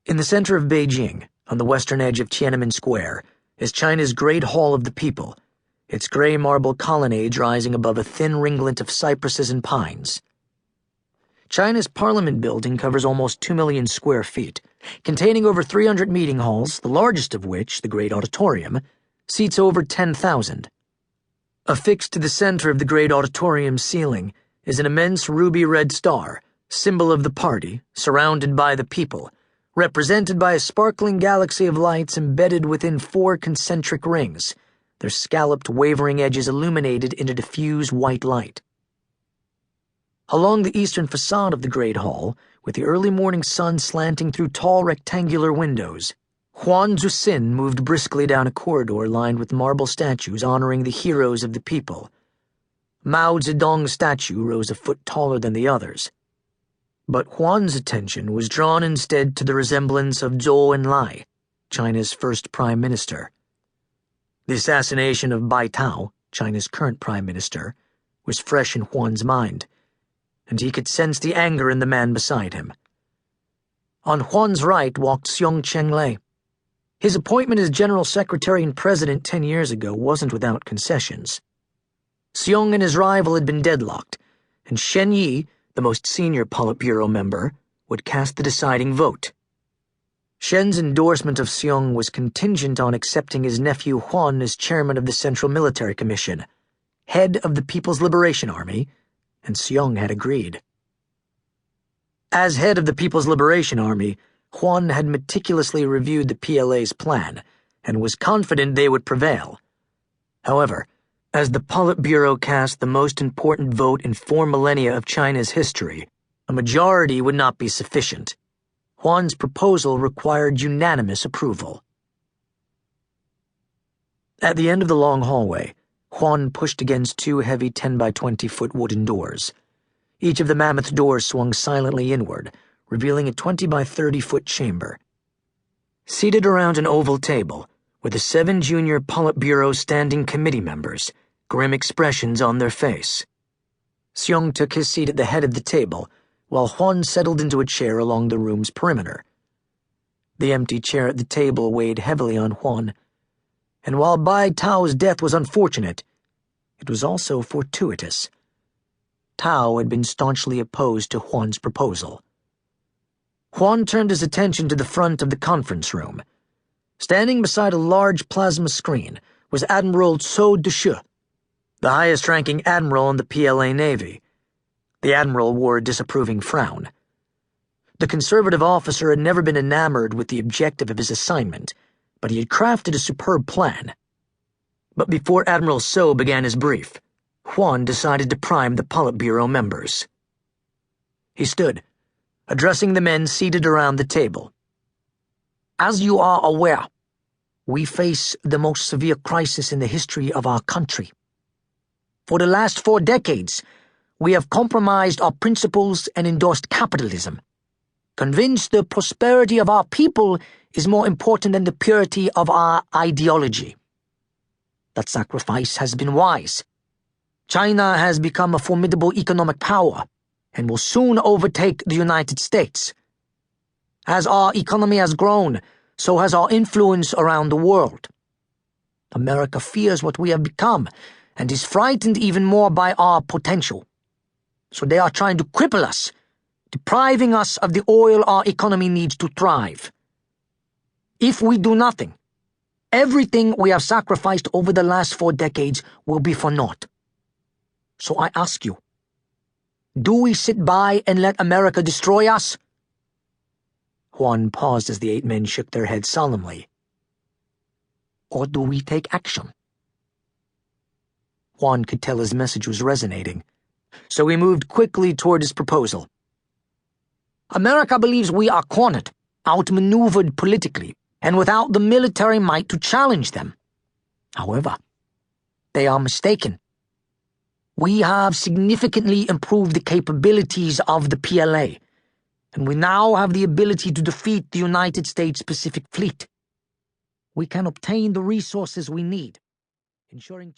In the center of Beijing, on the western edge of Tiananmen Square, is China's Great Hall of the People, its gray marble colonnades rising above a thin ringlet of cypresses and pines. China's Parliament building covers almost 2 million square feet, containing over 300 meeting halls, the largest of which, the Great Auditorium, seats over 10,000. Affixed to the center of the Great Auditorium's ceiling is an immense ruby-red star, symbol of the party, surrounded by the people, represented by a sparkling galaxy of lights embedded within 4 concentric rings, their scalloped, wavering edges illuminated in a diffuse white light. Along the eastern facade of the Great Hall, with the early morning sun slanting through tall rectangular windows, Huan Zhuxin moved briskly down a corridor lined with marble statues honoring the heroes of the people. Mao Zedong's statue rose a foot taller than the others. But Huan's attention was drawn instead to the resemblance of Zhou Enlai, China's first prime minister. The assassination of Bai Tao, China's current prime minister, was fresh in Huan's mind, and he could sense the anger in the man beside him. On Huan's right walked Xiang Li. His appointment as General Secretary and President 10 years ago wasn't without concessions. Xiang and his rival had been deadlocked, and Shen Yi, the most senior Politburo member, would cast the deciding vote. Shen's endorsement of Xiang was contingent on accepting his nephew Huan as chairman of the Central Military Commission, head of the People's Liberation Army, and Xiang had agreed. As head of the People's Liberation Army, Huan had meticulously reviewed the PLA's plan and was confident they would prevail. However, as the Politburo cast the most important vote in 4 millennia of China's history, a majority would not be sufficient. Huan's proposal required unanimous approval. At the end of the long hallway, Huan pushed against 2 heavy 10-by-20-foot wooden doors. Each of the mammoth doors swung silently inward, revealing a 20-by-30-foot chamber. Seated around an oval table were the 7 junior Politburo Standing Committee members, grim expressions on their face. Xiang took his seat at the head of the table, while Huan settled into a chair along the room's perimeter. The empty chair at the table weighed heavily on Huan, and while Bai Tao's death was unfortunate, it was also fortuitous. Tao had been staunchly opposed to Huan's proposal. Huan turned his attention to the front of the conference room. Standing beside a large plasma screen was Admiral Cao Dushu, the highest-ranking admiral in the PLA Navy. The admiral wore a disapproving frown. The conservative officer had never been enamored with the objective of his assignment, but he had crafted a superb plan. But before Admiral Cao began his brief, Huan decided to prime the Politburo members. He stood, addressing the men seated around the table. As you are aware, we face the most severe crisis in the history of our country. For the last 4 decades, we have compromised our principles and endorsed capitalism, convinced the prosperity of our people is more important than the purity of our ideology. That sacrifice has been wise. China has become a formidable economic power and will soon overtake the United States. As our economy has grown, so has our influence around the world. America fears what we have become and is frightened even more by our potential. So they are trying to cripple us, depriving us of the oil our economy needs to thrive. If we do nothing, everything we have sacrificed over the last 4 decades will be for naught. So I ask you, do we sit by and let America destroy us? Huan paused as the 8 men shook their heads solemnly. Or do we take action? Huan could tell his message was resonating, so he moved quickly toward his proposal. America believes we are cornered, outmaneuvered politically, and without the military might to challenge them. However, they are mistaken. We have significantly improved the capabilities of the PLA, and we now have the ability to defeat the United States Pacific Fleet. We can obtain the resources we need, ensuring